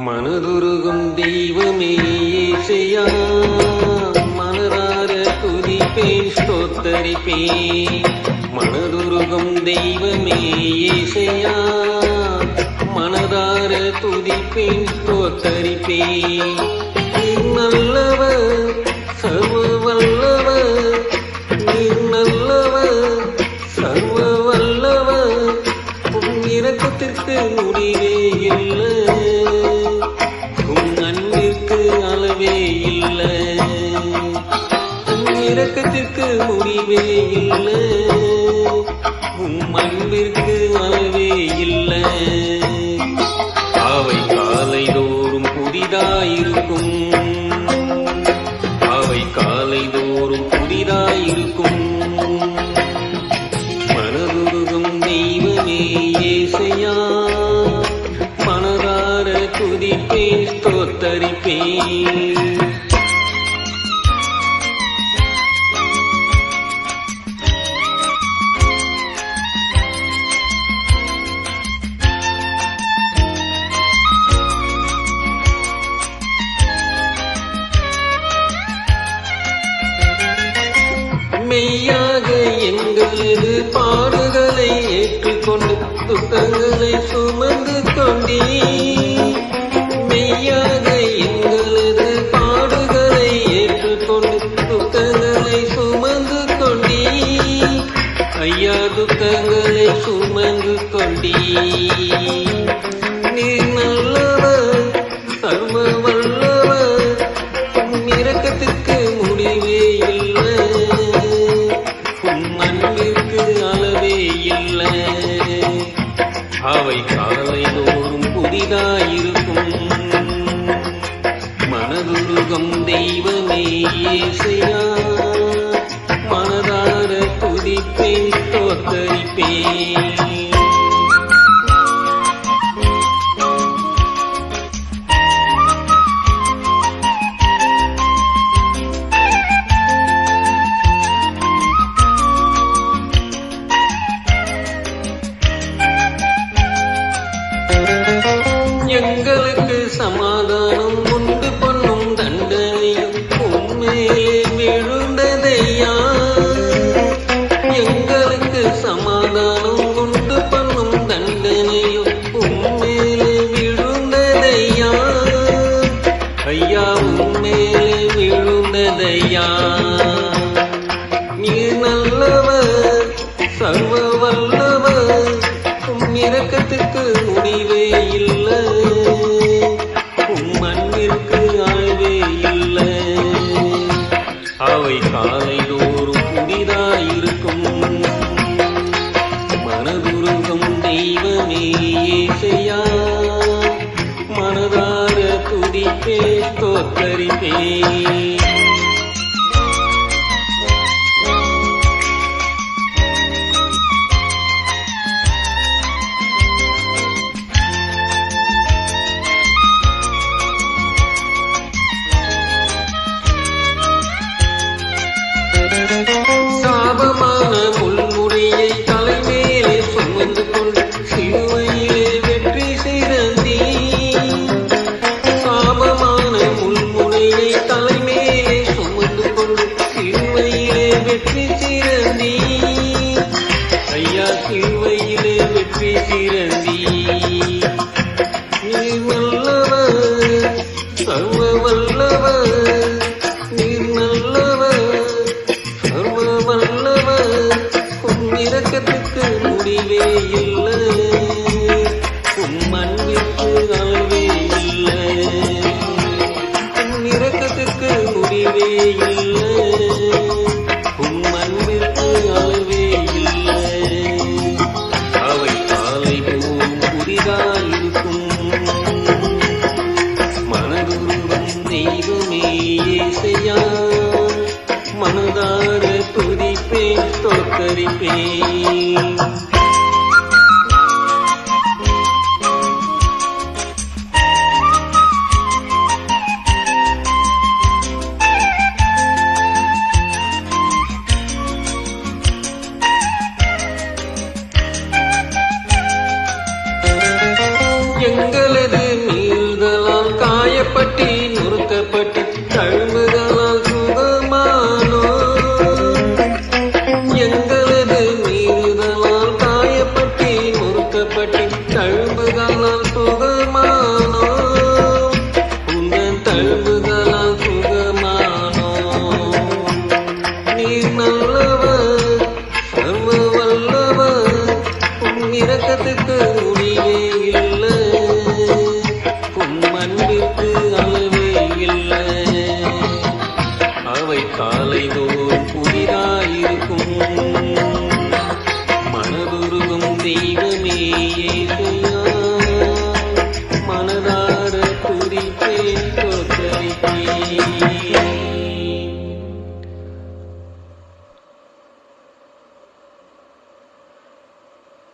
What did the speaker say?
மனதுருகும் தெய்வமே இயேசையா, மனதார துதிப்பேன் ஸ்தோத்தரிப்பேன். மனதுருகும் தெய்வமே இயேசையா, மனதார துதிப்பேன் ஸ்தோத்தரிப்பேன். நீர் நல்லவர், சர்வ வல்லவர், நீர் நல்லவர், சர்வ வல்லவர். உம் இரக்கத்திற்கு முடிவே இல்லை, அளவே இல்லை, இரக்கத்திற்கு முடிவே இல்லை, உம் அன்பிற்கு அளவே இல்லை. அவை காலை தோறும் புதிதாயிருக்கும், அவை காலை தோறும் புதிதாயிருக்கும். மனதுருகும் தெய்வமே இயேசையா, மனதார துதிப்பேன் ஸ்தோத்தரிப்பேன். மெய்யாக எங்களது பாடுகளை ஏற்றுக்கொண்டு துக்கங்களை சுமந்து கொண்டீ. மெய்யாக எங்களது பாடுகளை ஏற்றுக்கொண்டு துக்கங்களை சுமந்து கொண்டீ. ஐயா துக்கங்களை சுமந்து கொண்டீ. நீர் நல்லவர், சர்வ வல்லவர், இரக்கத்திற்கு முடிவே இல்லை, அன்பிற்கு அளவே இல்லை. அவை காலை தோறும் புதிதாயிருக்கும். மனதுருகும் தெய்வமே இயேசையா, மனதார துதிப்பேன் ஸ்தோத்தரிப்பேன். எங்களுக்கு சமாதானம் உண்டு பண்ணும் தண்டனையும் உண்மையிலே விழுந்ததையா. எங்களுக்கு சமாதானம் உண்டு பண்ணும் தண்டனையும் உண்மையிலே விழுந்ததையா. ஐயா உண்மையிலே விழுந்ததையா. நீர் நல்லவர், சர்வ வல்லவர், உம் இரக்கத்திற்கு முடிவே இல்லை, உம் அன்பிற்கு அளவே இல்லை. அவை காலை தோறும் புதிதாயிருக்கும். மனதுருகும் தெய்வமே இயேசையா, மனதார துதிப்பேன் ஸ்தோத்தரிப்பேன். சாபமான முள்முடியை தலைமேலே சுமந்து கொண்டு சிலுவையிலே வெற்றி சிறந்தீ. சாபமான முள்முடியை தலைமேலே சுமந்து கொண்டு சிலுவையிலே வெற்றி சிறந்தீ. ஐயா சிலுவையிலே வெற்றி சிறந்தீ. நீர் நல்லவர், சர்வ வல்லவர், நீர் நல்லவர், சர்வ வல்லவர், உம் இரக்கத்துக்கு முடிவே இல்லை, உம் அன்பிற்கு அளவே இல்லை, உம் இரக்கத்துக்கு முடிவே இல்லை, உம் அன்பிற்கு அளவே இல்லை. அவை காலை தோறும் துதிப்பேன். எங்களது மீறுதலால் காயப்பட்டு நொறுக்கப்பட்டு தழும்புகளால் சுகமானோ. எங்களது மீறுதலால் காயப்பட்டு நொறுக்கப்பட்டு தழும்புகளால் சுகமானோ. உங்கள் தழும்புகளால் சுகமானோ. நீர் நல்லவர், சர்வ வல்லவர், உம் இரக்கத்துக்கு முடிவே இல்லை, உம் அன்பிற்கு அளவே இல்லை. அவை காலைதோறும் புதிதாயிருக்கும். மனதுருகும் தெய்வமே இயேசுயா, மனதார துதிப்பேன், ஸ்தோத்தரிப்பேன்.